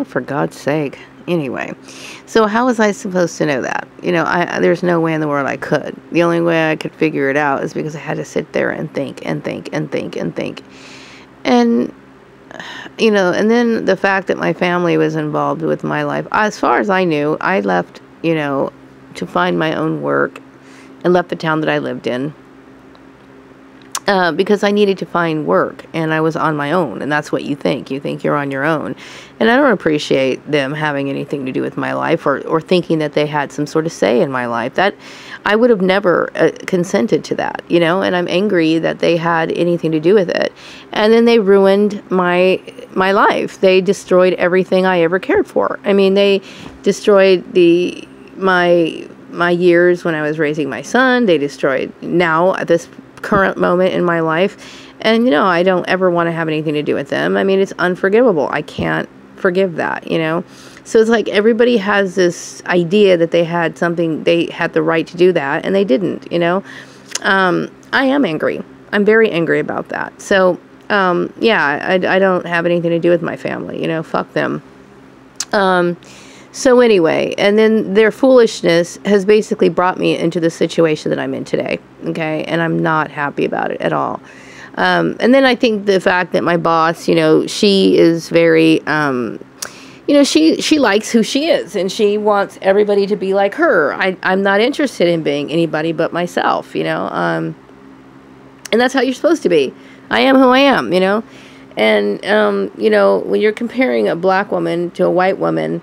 Oh, for God's sake. Anyway, so how was I supposed to know that? You know, there's no way in the world I could. The only way I could figure it out is because I had to sit there and think and think and think and think. And, you know, and then the fact that my family was involved with my life. As far as I knew, I left, you know, to find my own work and left the town that I lived in. Because I needed to find work, and I was on my own, and that's what you think. You think you're on your own. And I don't appreciate them having anything to do with my life, or thinking that they had some sort of say in my life. That I would have never consented to that, you know, and I'm angry that they had anything to do with it. And then they ruined my life. They destroyed everything I ever cared for. I mean, they destroyed my years when I was raising my son. They destroyed now at this current moment in my life, and you know, I don't ever want to have anything to do with them. I mean, it's unforgivable. I can't forgive that, you know. So it's like everybody has this idea that they had something, they had the right to do that, and they didn't, you know. I am angry. I'm very angry about that. So yeah, I don't have anything to do with my family, you know. Fuck them. So anyway, and then their foolishness has basically brought me into the situation that I'm in today, okay? And I'm not happy about it at all. And then I think the fact that my boss, you know, she is very, you know, she likes who she is, and she wants everybody to be like her. I'm not interested in being anybody but myself, you know? And that's how you're supposed to be. I am who I am, you know? And, you know, when you're comparing a black woman to a white women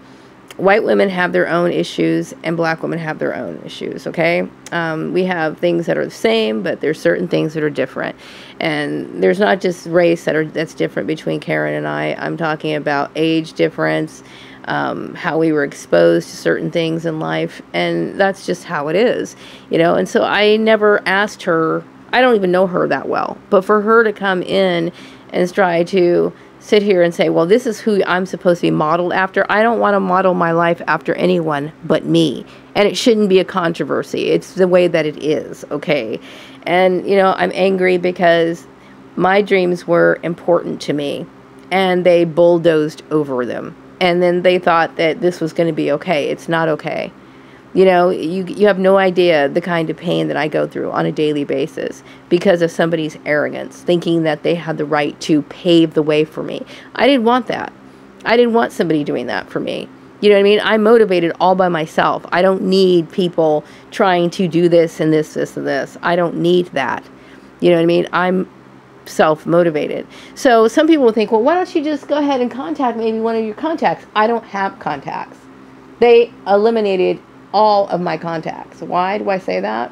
have their own issues, and black women have their own issues, okay? We have things that are the same, but there's certain things that are different. And there's not just race that's different between Karen and I. I'm talking about age difference, how we were exposed to certain things in life, and that's just how it is, you know? And so I never asked her, I don't even know her that well, but for her to come in and try to sit here and say, well, this is who I'm supposed to be modeled after. I don't want to model my life after anyone but me. And it shouldn't be a controversy. It's the way that it is, okay? And, you know, I'm angry because my dreams were important to me, and they bulldozed over them. And then they thought that this was going to be okay. It's not okay. You know, you have no idea the kind of pain that I go through on a daily basis because of somebody's arrogance, thinking that they had the right to pave the way for me. I didn't want that. I didn't want somebody doing that for me. You know what I mean? I'm motivated all by myself. I don't need people trying to do this and this, this, and this. I don't need that. You know what I mean? I'm self-motivated. So some people will think, well, why don't you just go ahead and contact maybe one of your contacts? I don't have contacts. They eliminated all of my contacts. Why do I say that?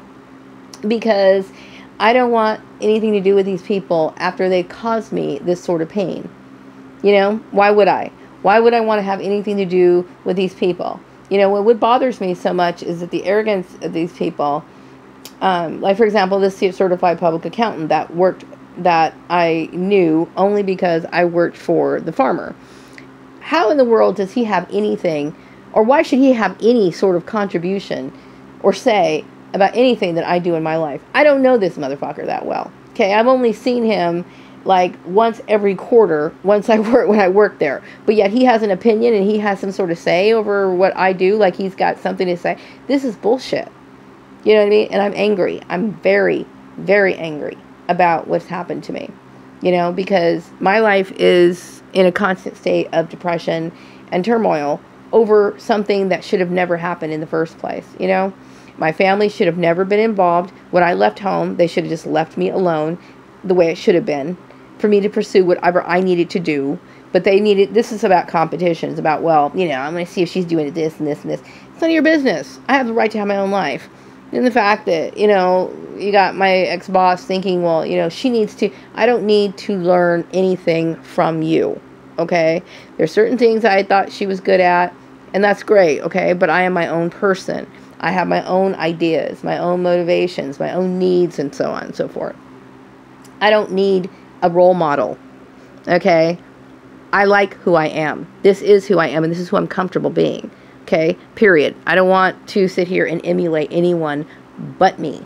Because I don't want anything to do with these people after they caused me this sort of pain. You know, why would I? Why would I want to have anything to do with these people? You know, what bothers me so much is that the arrogance of these people, like for example, this certified public accountant that I knew only because I worked for the farmer. How in the world does he have anything, or why should he have any sort of contribution or say about anything that I do in my life? I don't know this motherfucker that well. Okay, I've only seen him like once every quarter when I worked there. But yet he has an opinion and he has some sort of say over what I do, like he's got something to say. This is bullshit. You know what I mean? And I'm angry. I'm very, very angry about what's happened to me. You know, because my life is in a constant state of depression and turmoil over something that should have never happened in the first place. You know, my family should have never been involved. When I left home, they should have just left me alone the way it should have been for me to pursue whatever I needed to do. But they needed, this is about competition. It's about, well, you know, I'm going to see if she's doing this and this and this. It's none of your business. I have the right to have my own life. And the fact that, you know, you got my ex-boss thinking, well, you know, she needs to, I don't need to learn anything from you. Okay? There's certain things I thought she was good at, and that's great, okay? But I am my own person. I have my own ideas, my own motivations, my own needs, and so on and so forth. I don't need a role model, okay? I like who I am. This is who I am, and this is who I'm comfortable being, okay? Period. I don't want to sit here and emulate anyone but me,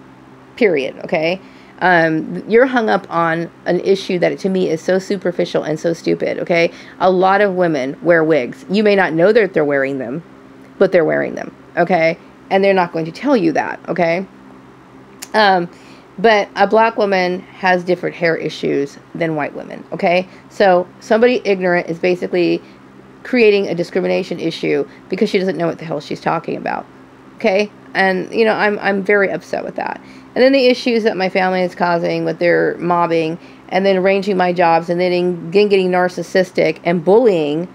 period, okay? You're hung up on an issue that to me is so superficial and so stupid, okay? A lot of women wear wigs. You may not know that they're wearing them, but they're wearing them, okay? And they're not going to tell you that, okay? But a black woman has different hair issues than white women, okay? So somebody ignorant is basically creating a discrimination issue because she doesn't know what the hell she's talking about, okay? And, you know, I'm very upset with that. And then the issues that my family is causing with their mobbing and then arranging my jobs and then getting narcissistic and bullying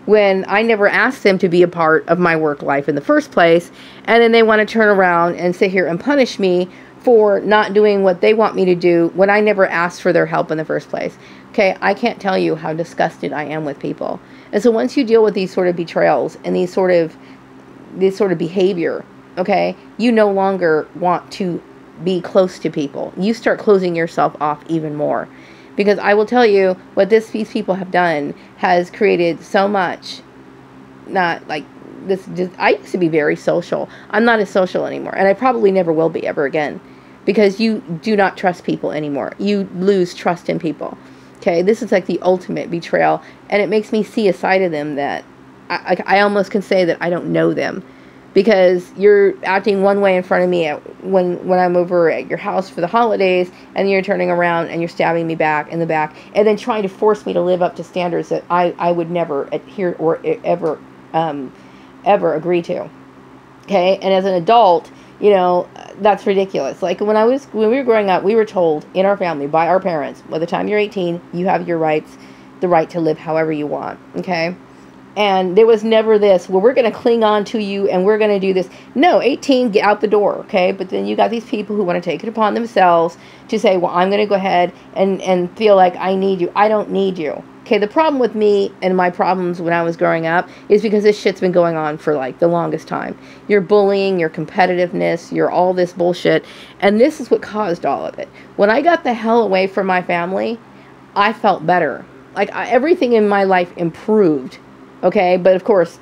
when I never asked them to be a part of my work life in the first place. And then they want to turn around and sit here and punish me for not doing what they want me to do when I never asked for their help in the first place. Okay, I can't tell you how disgusted I am with people. And so once you deal with these sort of betrayals and this sort of behavior, okay, you no longer want to be close to people. You start closing yourself off even more. Because I will tell you, what these people have done has created so much, not like this. I used to be very social. I'm not as social anymore. And I probably never will be ever again. Because you do not trust people anymore. You lose trust in people. Okay, this is like the ultimate betrayal. And it makes me see a side of them that I almost can say that I don't know them. Because you're acting one way in front of me when I'm over at your house for the holidays, and you're turning around and you're stabbing me back in the back, and then trying to force me to live up to standards that I would never adhere or ever agree to. Okay, and as an adult, you know, that's ridiculous. Like when we were growing up, we were told in our family by our parents, by the time you're 18, you have your rights, the right to live however you want. Okay. And there was never this, well, we're going to cling on to you and we're going to do this. No, 18, get out the door, okay? But then you got these people who want to take it upon themselves to say, well, I'm going to go ahead and feel like I need you. I don't need you. Okay, the problem with me and my problems when I was growing up is because this shit's been going on for like the longest time. Your bullying, your competitiveness, your all this bullshit. And this is what caused all of it. When I got the hell away from my family, I felt better. Like everything in my life improved. Okay, but of course,